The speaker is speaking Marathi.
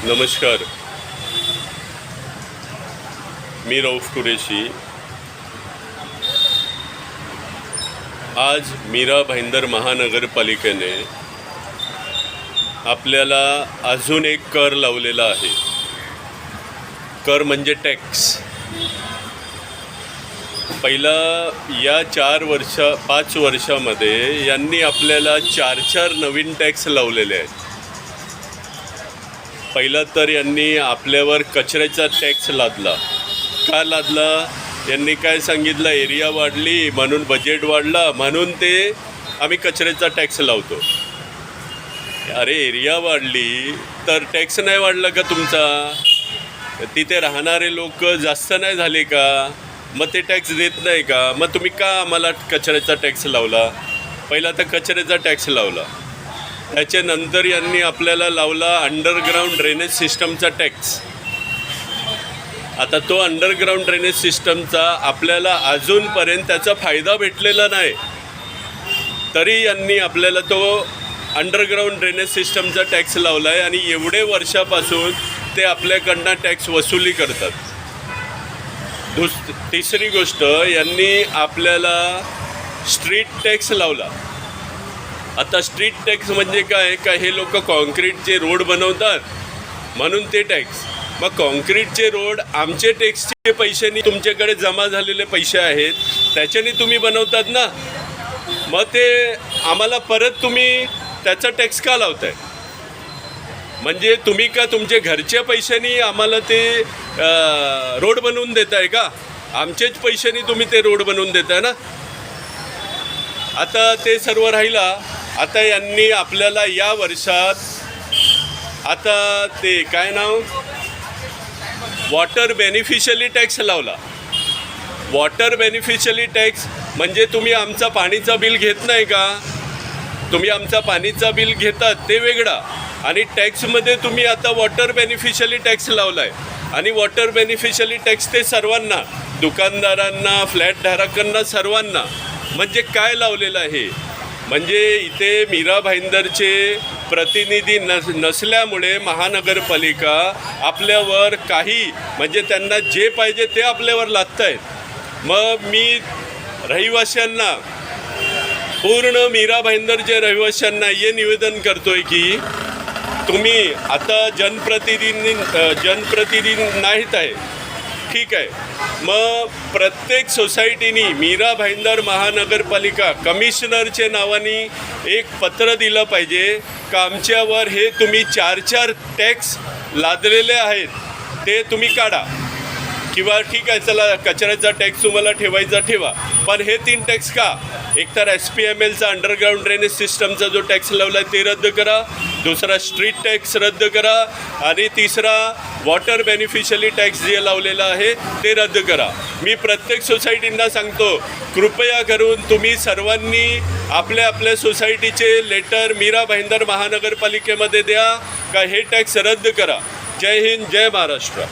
नमस्कार. मी रऊफ कुरेशी. आज मीरा भाईंदर महानगरपालिकेने आपल्याला अजून एक कर लावलेला आहे. कर म्हणजे टॅक्स. पहिला या 5 वर्षामध्ये यांनी आपल्याला 4 नवीन टॅक्स लावलेले आहेत. पहिला तर यांनी आपल्यावर कचऱ्याचा टॅक्स लादला. का लादला? यांनी काय सांगितलं, एरिया वाढली म्हणून बजेट वाढला म्हणून ते आम्ही कचऱ्याचा टॅक्स लावतो. अरे एरिया वाढली तर टॅक्स नाही वाढला का तुमचा? तिथे राहणारे लोक जास्त नाही झाले का? मग ते टॅक्स देत नाही का? मग तुम्ही का आम्हाला कचऱ्याचा टॅक्स लावला? पहिला तर कचऱ्याचा टॅक्स लावला. त्याच्यानंतर यांनी आपल्याला लावला अंडरग्राऊंड ड्रेनेज सिस्टमचा टॅक्स. आता तो अंडरग्राऊंड ड्रेनेज सिस्टमचा आपल्याला अजूनपर्यंत त्याचा फायदा भेटलेला नाही, तरी यांनी आपल्याला तो अंडरग्राऊंड ड्रेनेज सिस्टमचा टॅक्स लावला आहे आणि एवढे वर्षापासून ते आपल्याकडनं टॅक्स वसुली करतात. तिसरी गोष्ट, यांनी आपल्याला स्ट्रीट टॅक्स लावला. आता स्ट्रीट टॅक्स म्हणजे काय? का हे लोक कॉन्क्रीटचे रोड बनवतात म्हणून ते टॅक्स. मग कॉन्क्रीटचे रोड आमचे टॅक्सचे पैशांनी, तुमच्याकडे जमा झालेले पैसे आहेत त्याच्याने तुम्ही बनवतात ना, मग ते आम्हाला परत तुम्ही त्याचा टॅक्स का लावताय? म्हणजे तुम्ही का तुमच्या घरच्या पैशांनी आम्हाला ते रोड बनवून देताय का? आमचेच पैशांनी तुम्ही ते रोड बनवून देताय ना. आता ते सर्व राहिला. आता यांनी आपल्याला या वर्षात आता ते काय नाव, वॉटर बेनिफिशियली टॅक्स लावला. वॉटर बेनिफिशियली टॅक्स म्हणजे तुम्ही आमचा पाणीचा बिल घेत नाही का? तुम्ही आमचा पाणीचा बिल घेतात ते वेगळा, आणि टॅक्समध्ये तुम्ही आता वॉटर बेनिफिशियली टॅक्स लावला आहे. आणि वॉटर बेनिफिशियली टॅक्स ते सर्वांना, दुकानदारांना, फ्लॅटधारकांना, सर्वांना. म्हणजे काय लावलेलं आहे? म्हणजे इथे मीरा भाईंदरचे प्रतिनिधी नसल्यामुळे महानगरपालिका आपल्यावर काही, म्हणजे त्यांना जे पाहिजे ते आपल्यावर लादत आहेत. मग मी रहिवाशांना, पूर्ण मीरा भाईंदरच्या रहिवाशांना हे निवेदन करतो आहे की तुम्ही आता जनप्रतिनिधी नाहीत आहे, ठीक आहे, मग प्रत्येक सोसायटीनी मीरा भाईंदर महानगरपालिका कमिशनरच्या नावाने एक पत्र दिलं पाहिजे का आमच्यावर हे तुम्ही 4 टॅक्स लादलेले आहेत ते तुम्ही काढा. किंवा ठीक आहे, चला कचऱ्याचा टॅक्स तुम्हाला ठेवायचा ठेवा, पण हे 3 टॅक्स का? एकतर SPMLचा अंडरग्राऊंड ड्रेनेज सिस्टमचा जो टॅक्स लावला आहे ते रद्द करा, दुसरा स्ट्रीट टॅक्स रद्द करा, आणि तिसरा वॉटर बेनिफिशियली टॅक्स जे लावलेला आहे ते रद्द करा. मी प्रत्येक सोसायटींना सांगतो, कृपया करून तुम्ही सर्वांनी आपल्या सोसायटीचे लेटर मीरा भाईंदर महानगरपालिकेमध्ये द्या का हे टॅक्स रद्द करा. जय हिंद, जय महाराष्ट्र.